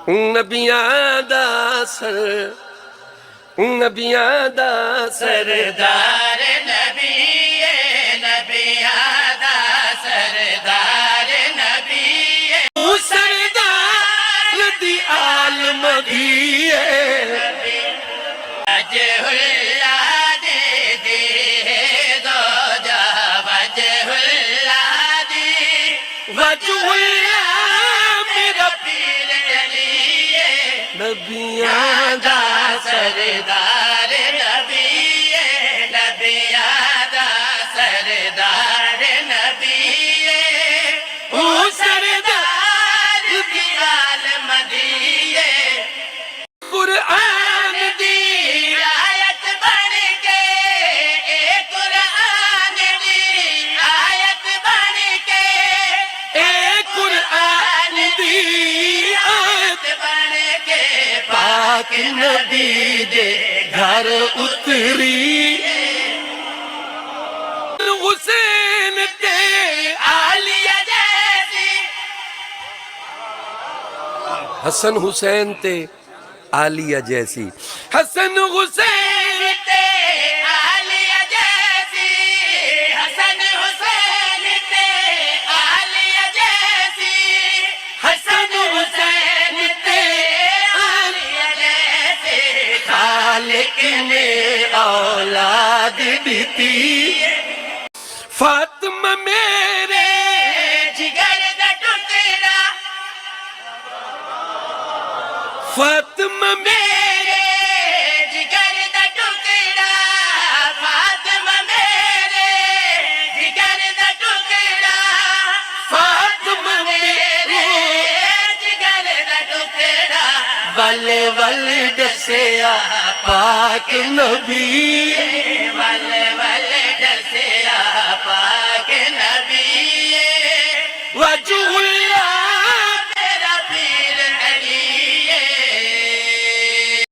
نبیاں دا سر نبیاں دا سردار نبی نبیاں دا سردار نبی سردار دی عالم دی وجہ اللہ دی دو جا وجہ اللہ دی وجہ اللہ میرا پیر علی نبیاں دا سردار نبی نبیاں دا سردار نبی او سردار دی عالم دی قرآن دی آیت بن کے قرآن دی آیت بن کے اے قرآن دی آیت بن کے پاک نبی دے گھر اتری حسین تے عالیہ جیسی حسن حسین تے عالیہ جیسی حسن حسین تے عالیہ جیسی حسن حسین تے عالیہ جیسی حسن حسین تے عالیہ جیسی خالق نے اولاد دیتی فاطمہ میرے جگر دا ٹکڑا فاطمہ میرے جگر دا ٹکڑا فاطمہ میرے جگر دا ٹکڑا فاطمہ میرے جگر دا ٹکڑا ول ول دسیا پاک نبی